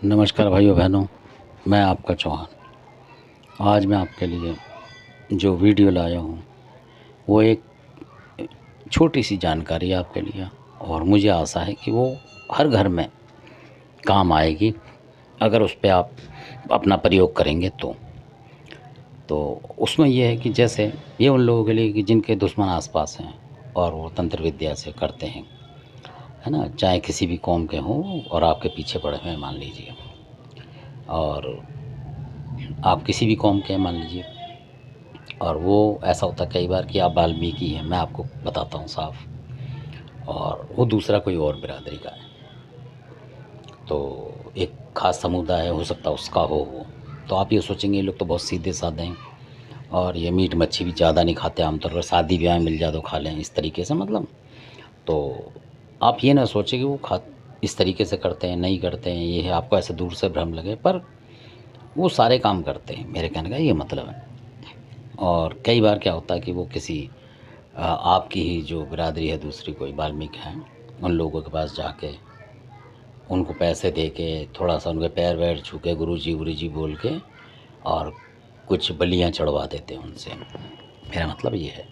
नमस्कार भाइयों बहनों, मैं आपका चौहान। आज मैं आपके लिए जो वीडियो लाया हूँ वो एक छोटी सी जानकारी आपके लिए, और मुझे आशा है कि वो हर घर में काम आएगी अगर उस पे आप अपना प्रयोग करेंगे तो उसमें ये है कि जैसे ये उन लोगों के लिए कि जिनके दुश्मन आसपास हैं और वो तंत्र विद्या से करते हैं, है ना, चाहे किसी भी कौम के हों और आपके पीछे पड़े हुए हैं मान लीजिए, और आप किसी भी कौम के हैं मान लीजिए, और वो ऐसा होता है कई बार कि आप वाल्मीकि हैं, मैं आपको बताता हूँ साफ, और वो दूसरा कोई और बिरादरी का है, तो एक ख़ास समुदाय हो सकता है उसका हो वो, तो आप ये सोचेंगे ये लोग तो बहुत सीधे साधे हैं और ये मीट मच्छी भी ज़्यादा नहीं खाते, आमतौर पर शादी ब्याह में मिल जाए तो खा लें इस तरीके से, मतलब। तो आप ये ना सोचें कि वो खा इस तरीके से करते हैं, नहीं करते हैं, ये है, आपको ऐसे दूर से भ्रम लगे, पर वो सारे काम करते हैं, मेरे कहने का ये मतलब है। और कई बार क्या होता है कि वो किसी आपकी ही जो बिरादरी है दूसरी कोई वाल्मीकि हैं, उन लोगों के पास जाके उनको पैसे दे के थोड़ा सा उनके पैर वैर छू के गुरु जी बोल के और कुछ बलियाँ चढ़वा देते हैं उनसे। मेरा मतलब ये है,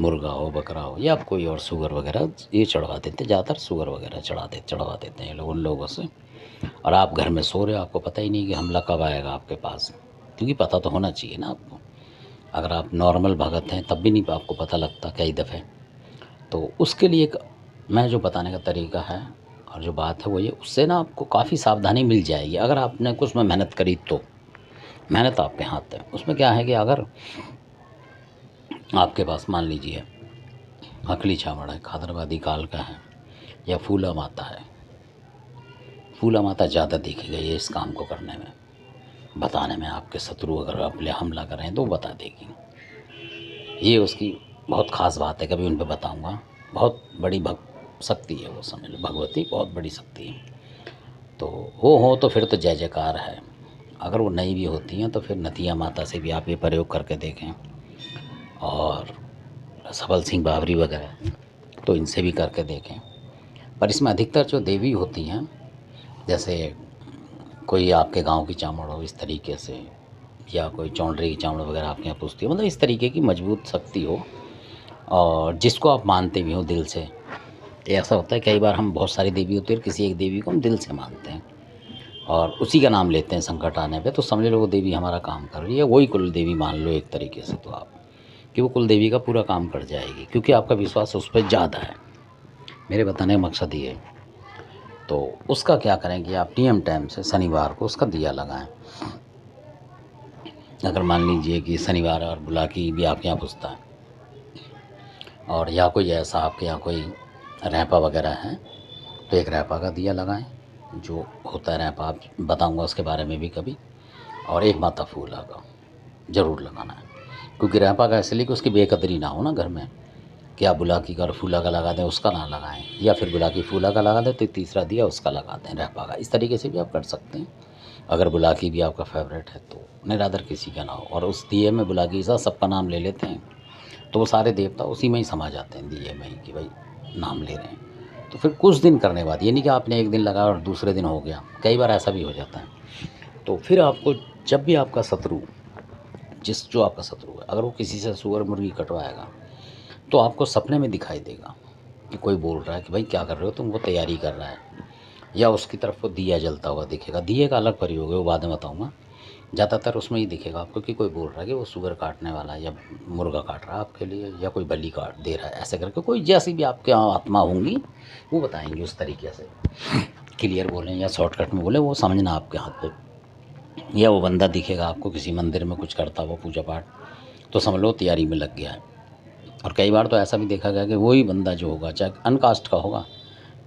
मुर्गा हो बकरा हो या कोई और सूअर वगैरह ये चढ़वा देते, ज़्यादातर सूअर वगैरह चढ़वा देते हैं ये लोग उन लोगों से। और आप घर में सो रहे हो, आपको पता ही नहीं कि हमला कब आएगा आपके पास, क्योंकि पता तो होना चाहिए ना आपको। अगर आप नॉर्मल भगत हैं तब भी नहीं आपको पता लगता कई दफ़े। तो उसके लिए एक मैं जो बताने का तरीका है और जो बात है वो ये, उससे ना आपको काफ़ी सावधानी मिल जाएगी अगर आपने कुछ में मेहनत करी तो। मेहनत आपके हाथ है। उसमें क्या है कि अगर आपके पास मान लीजिए अकली छावड़ है, खादरवादी काल का है, या फूला माता है। फूला माता ज़्यादा देखी गई है इस काम को करने में, बताने में। आपके शत्रु अगर आप ले हमला करें तो वो बता देगी, ये उसकी बहुत ख़ास बात है, कभी उन पे बताऊँगा। बहुत बड़ी शक्ति है वो, समझ लो भगवती बहुत बड़ी शक्ति है। तो वो हो तो फिर तो जय जयकार है। अगर वो नहीं भी होती हैं तो फिर नथिया माता से भी आप ये प्रयोग करके देखें, और सबल सिंह बावरी वगैरह, तो इनसे भी करके देखें। पर इसमें अधिकतर जो देवी होती हैं, जैसे कोई आपके गांव की चामुंड हो इस तरीके से, या कोई चौंडरी की चामुंड वगैरह आपके यहाँ पूछती हो, मतलब इस तरीके की मजबूत शक्ति हो और जिसको आप मानते भी हो दिल से। ऐसा होता है कई बार हम बहुत सारी देवी होती है, किसी एक देवी को हम दिल से मानते हैं और उसी का नाम लेते हैं संकट आने पे, तो समझ लो वो देवी हमारा काम कर रही है। वही कुल देवी मान लो एक तरीके से, तो आप कि वो कुल देवी का पूरा काम कर जाएगी, क्योंकि आपका विश्वास उस पर ज़्यादा है। मेरे बताने का मकसद ये है। तो उसका क्या करें कि आप नियम टाइम से शनिवार को उसका दिया लगाएं। अगर मान लीजिए कि शनिवार और बुलाकी भी आपके यहाँ पूछता है, और या कोई ऐसा आपके यहाँ कोई रैंपा वगैरह है, तो एक रैंपा का दिया लगाएं। जो होता है रैंपा, आप बताऊंगा उसके बारे में भी कभी। और एक माता फूला का ज़रूर लगाना है, क्योंकि रैंपा का इसलिए कि उसकी बेकदरी ना हो ना घर में, कि आप बुलाकी का और फूला का लगा दें उसका ना लगाएं, या फिर बुलाकी फूला का लगा दें तो तीसरा दिया उसका लगा दें रैंपा का। इस तरीके से भी आप कर सकते हैं। अगर बुलाकी भी आपका फेवरेट है तो निरादर किसी का ना हो, और उस दिए में बुलाकी साथ सबका नाम ले लेते हैं, तो वो सारे देवता उसी में ही समा जाते हैं दिए में ही, कि भाई नाम ले रहे हैं। तो फिर कुछ दिन करने बाद, ये नहीं कि आपने एक दिन लगाया और दूसरे दिन हो गया, कई बार ऐसा भी हो जाता है। तो फिर आपको जब भी आपका शत्रु, जो आपका शत्रु है, अगर वो किसी से सुअर मुर्गी कटवाएगा तो आपको सपने में दिखाई देगा कि कोई बोल रहा है कि भाई क्या कर रहे हो तुम, वो तैयारी कर रहा है, या उसकी तरफ वो दिया जलता हुआ दिखेगा। दिए का अलग प्रयोग है, वो बाद में बताऊँगा। ज़्यादातर उसमें ही दिखेगा आपको कि कोई बोल रहा है कि वो सुअर काटने वाला है, या मुर्गा काट रहा है आपके लिए, या कोई बलि काट दे रहा है, ऐसे करके कोई जैसी भी आपके यहाँ आत्मा होंगी वो बताएंगे उस तरीके से। क्लियर बोलें या शॉर्टकट में बोलें, वो समझना आपके हाथ पे। या वो बंदा दिखेगा आपको किसी मंदिर में कुछ करता हुआ पूजा पाठ, तो समझ लो तैयारी में लग गया है। और कई बार तो ऐसा भी देखा गया कि वही बंदा जो होगा, चाहे अनकास्ट का होगा,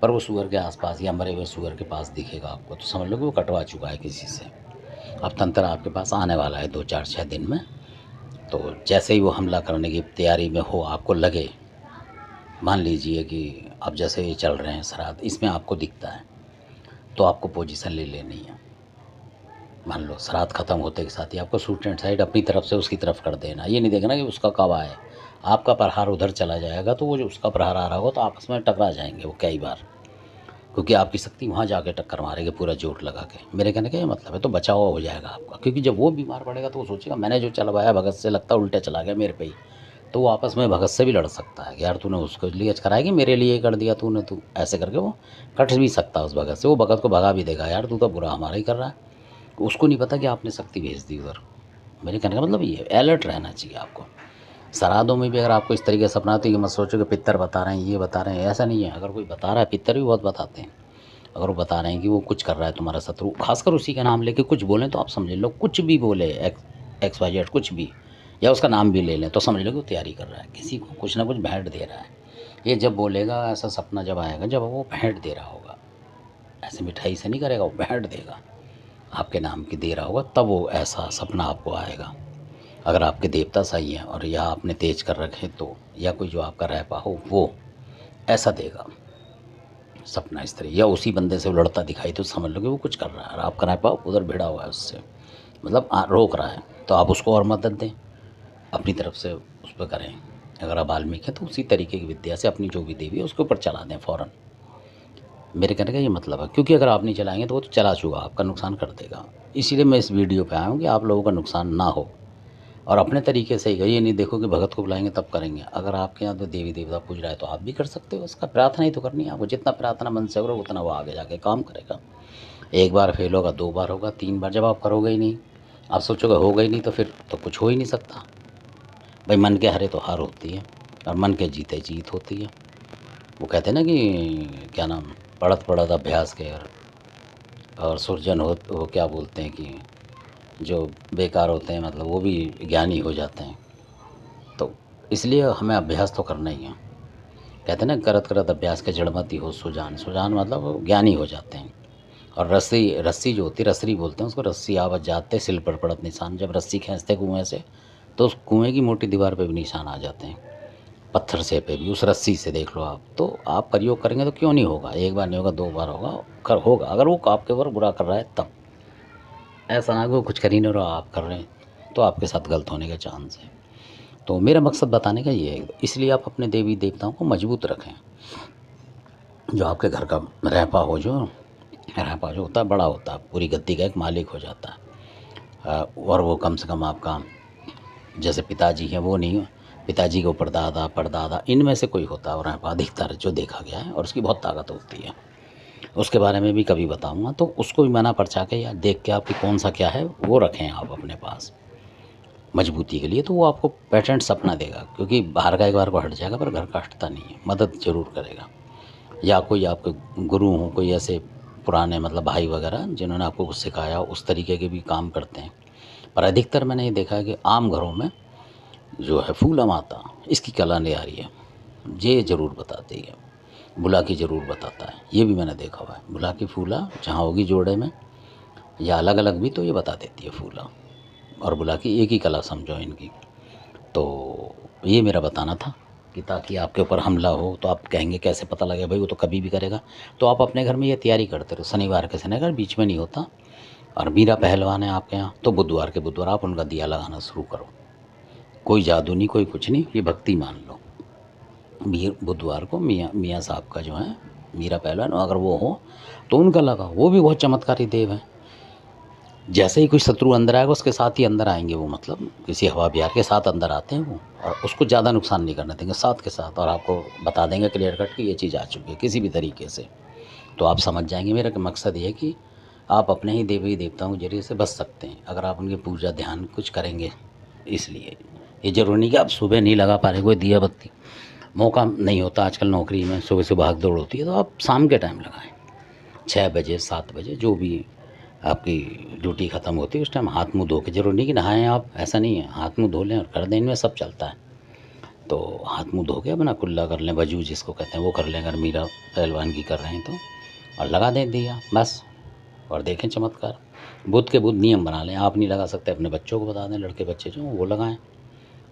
पर वो सूअर के आसपास या मरे हुए सूअर के पास दिखेगा आपको, तो समझ लो कि वो कटवा चुका है किसी से। अब तंत्र आपके पास आने वाला है 2 4 6 दिन में। तो जैसे ही वो हमला करने की तैयारी में हो, आपको लगे, मान लीजिए कि अब जैसे ये चल रहे हैं श्राद्ध, इसमें आपको दिखता है, तो आपको पोजीशन ले लेनी है। मान लो श्राद्ध खत्म होते के साथ ही आपको सूट एंड साइड अपनी तरफ से उसकी तरफ कर देना। ये नहीं देखना कि उसका कब आए, आपका प्रहार उधर चला जाएगा तो वो जो उसका प्रहार आ रहा होगा तो आपस में टकरा जाएंगे वो कई बार। क्योंकि आपकी शक्ति वहाँ जाके टक्कर मारेगी पूरा जोर लगा के। मेरे कहने का ये मतलब है, तो बचाव हो जाएगा आपका, क्योंकि जब वो बीमार पड़ेगा तो वो सोचेगा मैंने जो चलवाया भगत से लगता उल्टा चला गया मेरे पे ही, तो वो आपस में भगत से भी लड़ सकता है कि यार तूने उसके लिए कराया कि मेरे लिए कर दिया तूने, तू ऐसे करके वो कट भी सकता है उस भगत से। वो भगत को भगा भी देगा, यार तू तो बुरा हमारा ही कर रहा है, उसको नहीं पता कि आपने शक्ति भेज दी उधर। मेरे कहने का मतलब ये अलर्ट रहना चाहिए आपको। श्राद्धों में भी अगर आपको इस तरीके से सपना आती है कि मत सोचो कि पितर बता रहे हैं, ये बता रहे हैं, ऐसा नहीं है। अगर कोई बता रहा है, पितर भी बहुत बताते हैं, अगर वो बता रहे हैं कि वो कुछ कर रहा है तुम्हारा शत्रु, खासकर उसी का नाम लेके कुछ बोलें तो आप समझ लो, कुछ भी बोले एक्स वाई जेड कुछ भी, या उसका नाम भी ले लें तो समझ लो कि वो तैयारी कर रहा है, किसी को कुछ ना कुछ भेंट दे रहा है। ये जब बोलेगा ऐसा सपना जब आएगा जब वो भेंट दे रहा होगा, ऐसे मिठाई से नहीं करेगा, वो भेंट देगा आपके नाम की दे रहा होगा, तब वो ऐसा सपना आपको आएगा। अगर आपके देवता सही हैं और या आपने तेज कर रखे तो, या कोई जो आपका रह हो वो ऐसा देगा सपना इस तरह, या उसी बंदे से वो लड़ता दिखाई तो समझ लो कि वो कुछ कर रहा है और आपका रह पाओ उधर भिड़ा हुआ है उससे, मतलब रोक रहा है, तो आप उसको और मदद दें अपनी तरफ से, उस पर करें। अगर आप वाल्मीकि हैं तो उसी तरीके की विद्या से अपनी जो भी देवी है उसके ऊपर चला दें फ़ौरन। मेरे कहने का ये मतलब है, क्योंकि अगर आप नहीं चलाएंगे तो वो तो चला चुका, आपका नुकसान कर देगा। इसीलिए मैं इस वीडियो पे आया हूँ कि आप लोगों का नुकसान ना हो और अपने तरीके से ही, ये नहीं देखो कि भगत को बुलाएंगे तब करेंगे। अगर आपके यहाँ तो देवी देवता पूज रहा है तो आप भी कर सकते हो, उसका प्रार्थना ही तो करनी है आपको। जितना प्रार्थना मन से करो उतना वो आगे जाके काम करेगा। एक बार फेल होगा, 2 बार होगा, 3 बार, जब आप करोगे ही नहीं, आप सोचोगे होगा ही नहीं, तो फिर तो कुछ हो ही नहीं सकता। भाई मन के हारे तो हार होती है और मन के जीते जीत होती है। वो कहते हैं ना कि क्या नाम, पढ़त पढ़त अभ्यास के और सुरजन हो, वो क्या बोलते हैं कि जो बेकार होते हैं मतलब वो भी ज्ञानी हो जाते हैं। तो इसलिए हमें अभ्यास तो करना ही है। कहते हैं ना करत करत अभ्यास के जड़मति हो सुजान, सुजान मतलब वो ज्ञानी हो जाते हैं। और रस्सी रस्सी जो होती है, रसरी बोलते हैं उसको, रस्सी आवत जाते सिल पर पड़त निशान। जब रस्सी खींचते कुएँ से तो उस कुएँ की मोटी दीवार पे भी निशान आ जाते हैं, पत्थर से पे भी, उस रस्सी से देख लो आप। तो आप प्रयोग करेंगे तो क्यों नहीं होगा, एक बार नहीं होगा, 2 बार होगा, होगा। अगर वो आपके ऊपर बुरा कर रहा है तब, ऐसा ना कि वो कुछ कर ही नहीं रहा आप कर रहे हैं तो आपके साथ गलत होने के चांस है। तो मेरा मकसद बताने का ये है, इसलिए आप अपने देवी देवताओं को मजबूत रखें। जो आपके घर का रहपा हो, जो रहपा जो होता है बड़ा होता है, पूरी गद्दी का एक मालिक हो जाता है। और वो कम से कम आपका जैसे पिताजी हैं वो नहीं, पिताजी के ऊपर दादा परदादा इनमें से कोई होता है, और रहपा अधिकतर जो देखा गया है, और उसकी बहुत ताकत होती है। उसके बारे में भी कभी बताऊंगा, तो उसको भी मना परचा के या देख के आपकी कौन सा क्या है वो रखें आप अपने पास मजबूती के लिए। तो वो आपको पेटेंट सपना देगा, क्योंकि बाहर का एक बार को हट जाएगा पर घर का हटता नहीं है, मदद ज़रूर करेगा। या कोई आपके गुरु हों, कोई ऐसे पुराने मतलब भाई वगैरह जिन्होंने आपको कुछ सिखाया, उस तरीके के भी काम करते हैं। पर अधिकतर मैंने ये देखा है कि आम घरों में जो है फूला माता इसकी कला निरारी है, ये ज़रूर बताती है। बुला की ज़रूर बताता है, ये भी मैंने देखा हुआ है। बुला की फूला जहाँ होगी जोड़े में या अलग अलग भी, तो ये बता देती है फूला और बुला की, एक ही कला समझो इनकी। तो ये मेरा बताना था कि ताकि आपके ऊपर हमला हो तो आप कहेंगे कैसे पता लगे, भाई वो तो कभी भी करेगा। तो आप अपने घर में ये तैयारी करते रहो, शनिवार के शनिवार बीच में नहीं होता। और मीरा पहलवान है आपके यहाँ तो बुधवार के बुधवार आप उनका दिया लगाना शुरू करो। कोई जादू नहीं, कोई कुछ नहीं, ये भक्ति मान लो। बुधवार को मियाँ साहब का जो है मीरा पहलवान, अगर वो हो तो उनका लगा, वो भी बहुत चमत्कारी देव है। जैसे ही कोई शत्रु अंदर आएगा उसके साथ ही अंदर आएंगे वो, मतलब किसी हवा बिहार के साथ अंदर आते हैं वो, और उसको ज़्यादा नुकसान नहीं करने देंगे, साथ के साथ। और आपको बता देंगे क्लियर कट कि ये चीज़ आ चुकी है किसी भी तरीके से, तो आप समझ जाएंगे। मेरा मकसद ये है कि आप अपने ही देवी देवताओं के जरिए से बच सकते हैं अगर आप उनकी पूजा ध्यान कुछ करेंगे। इसलिए ये ज़रूरी नहीं कि आप सुबह नहीं लगा पा रहे कोई दिया बत्ती, मौका नहीं होता आजकल नौकरी में, सुबह से भाग दौड़ होती है, तो आप शाम के टाइम लगाएं, 6 बजे 7 बजे जो भी आपकी ड्यूटी ख़त्म होती है उस टाइम हाथ मुँह धो के, जरूरी नहीं कि नहाएं आप, ऐसा नहीं है, हाथ मुँह धो लें और कर दें, इनमें सब चलता है। तो हाथ मुँह धो के अपना कुल्ला कर लें, वजू जिसको कहते हैं वो कर लें अगर मीरा पहलवान की कर रहे हैं तो, और लगा दें दिया बस, और देखें चमत्कार। बुध के बुध नियम बना लें, आप नहीं लगा सकते अपने बच्चों को बता दें, लड़के बच्चे जो वो लगाएं।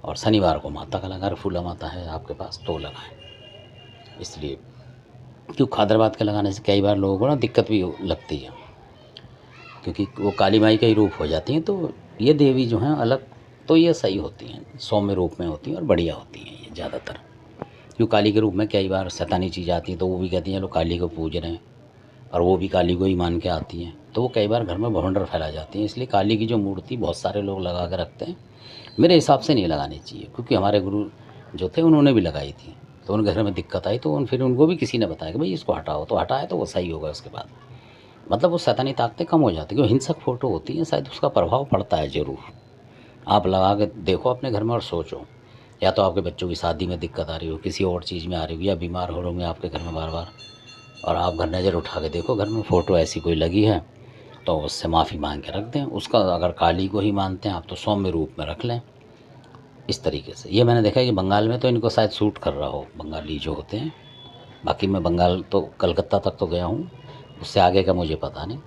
और शनिवार को माता का लगाएं, फूला माता है आपके पास तो लगाएं। इसलिए क्यों खादरबाद के लगाने से कई बार लोगों को ना दिक्कत भी लगती है, क्योंकि वो काली माई का ही रूप हो जाती हैं। तो ये देवी जो हैं अलग, तो ये सही होती हैं, सौम्य रूप में होती हैं और बढ़िया होती हैं ये ज़्यादातर। क्यों काली के रूप में कई बार शैतानी चीज़ आती है तो वो भी कहती हैं लोग काली को पूज रहे हैं, और वो भी काली को ही मान के आती हैं, तो वो कई बार घर में भवंडर फैला जाती हैं। इसलिए काली की जो मूर्ति बहुत सारे लोग लगा के रखते हैं, मेरे हिसाब से नहीं लगानी चाहिए, क्योंकि हमारे गुरु जो थे उन्होंने भी लगाई थी, तो उन घर में दिक्कत आई तो फिर उनको भी किसी ने बताया कि भाई इसको हटाओ, तो हटाया तो वो सही होगा। उसके बाद मतलब वो शैतानी ताकतें कम हो जाती हैं। क्योंकि हिंसक फ़ोटो होती हैं, शायद उसका प्रभाव पड़ता है ज़रूर। आप लगा के देखो अपने घर में और सोचो, या तो आपके बच्चों की शादी में दिक्कत आ रही हो, किसी और चीज़ में आ रही हो, या बीमार हो रहे होंगे आपके घर में बार बार, और आप घर नज़र उठा के देखो घर में फ़ोटो ऐसी कोई लगी है, तो उससे माफ़ी मांग के रख दें। उसका अगर काली को ही मानते हैं आप, तो सौम्य रूप में रख लें। इस तरीके से ये मैंने देखा है कि बंगाल में तो इनको शायद सूट कर रहा हो, बंगाली जो होते हैं। बाकी मैं बंगाल तो कलकत्ता तक तो गया हूँ, उससे आगे का मुझे पता नहीं।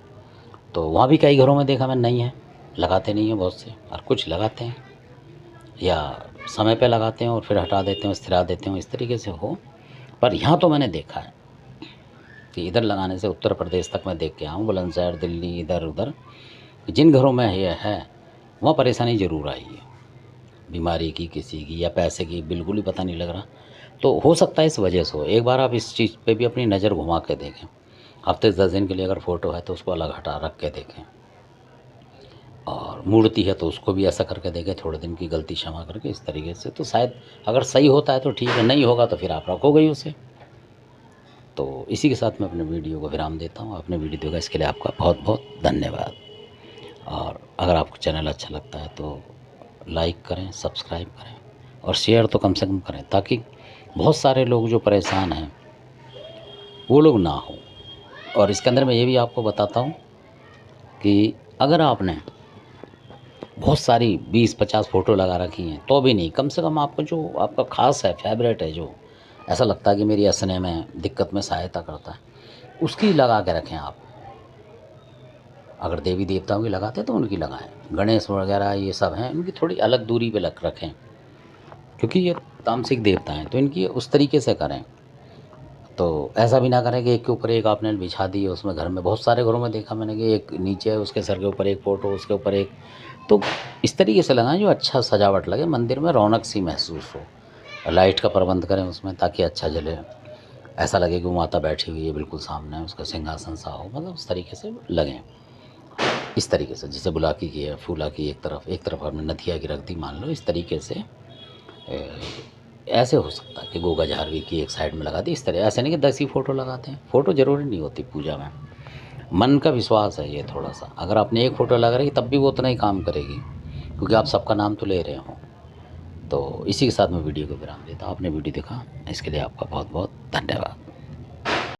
तो वहाँ भी कई घरों में देखा मैंने नहीं है, लगाते नहीं हैं बहुत से, और कुछ लगाते हैं या समय पे लगाते हैं और फिर हटा देते हैं, स्थिरा देते हैं, इस तरीके से हो। पर यहाँ तो मैंने देखा है कि इधर लगाने से, उत्तर प्रदेश तक मैं देख के आया हूँ, बुलंदशहर, दिल्ली, इधर उधर, जिन घरों में ये है वहाँ परेशानी ज़रूर आई है, बीमारी की, किसी की, या पैसे की, बिल्कुल ही पता नहीं लग रहा। तो हो सकता है इस वजह से हो। एक बार आप इस चीज़ पे भी अपनी नज़र घुमा के देखें। हफ्ते 10 दिन के लिए अगर फ़ोटो है तो उसको अलग हटा रख के देखें, और मूर्ति है तो उसको भी ऐसा करके देखें, थोड़े दिन की गलती क्षमा करके, इस तरीके से। तो शायद अगर सही होता है तो ठीक है, नहीं होगा तो फिर आप रखोगे ही उसे। तो इसी के साथ मैं अपने वीडियो को विराम देता हूँ। आपने वीडियो देखा इसके लिए आपका बहुत बहुत धन्यवाद। और अगर आपको चैनल अच्छा लगता है तो लाइक करें, सब्सक्राइब करें, और शेयर तो कम से कम करें, ताकि बहुत सारे लोग जो परेशान हैं वो लोग ना हो। और इसके अंदर मैं ये भी आपको बताता हूँ कि अगर आपने बहुत सारी 20-50 फ़ोटो लगा रखी हैं तो भी नहीं, कम से कम आपको जो आपका ख़ास है, फेवरेट है, जो ऐसा लगता है कि मेरी हँसने में, दिक्कत में सहायता करता है, उसकी लगा के रखें आप। अगर देवी देवताओं की लगाते हैं तो उनकी लगाएं, गणेश वगैरह ये सब हैं, उनकी थोड़ी अलग दूरी पे रखें, क्योंकि ये तामसिक देवता हैं, तो इनकी उस तरीके से करें। तो ऐसा भी ना करें कि एक के ऊपर एक आपने बिछा दी है। उसमें घर में बहुत सारे घरों में देखा मैंने कि एक नीचे है, उसके सर के ऊपर एक फ़ोटो, उसके ऊपर एक, तो इस तरीके से लगाएं जो अच्छा सजावट लगे, मंदिर में रौनक सी महसूस हो। लाइट का प्रबंध करें उसमें ताकि अच्छा जले, ऐसा लगे कि वो माता बैठी हुई है बिल्कुल सामने, उसका सिंहासन सा हो, मतलब उस तरीके से लगें। इस तरीके से जैसे बुलाकी की है, फूला की एक तरफ हमने नथिया की रख दी मान लो, इस तरीके से ऐसे हो सकता है कि गोगा झारवी की एक साइड में लगा दी, इस तरह। ऐसे नहीं कि 10 ही फ़ोटो लगाते हैं, फ़ोटो ज़रूरी नहीं होती पूजा में, मन का विश्वास है ये थोड़ा सा। अगर आपने एक फ़ोटो लगा रही तब भी वो उतना ही काम करेगी, क्योंकि आप सबका नाम तो ले रहे हो। तो इसी के साथ मैं वीडियो को विराम देता हूँ। आपने वीडियो देखा इसके लिए आपका बहुत बहुत धन्यवाद।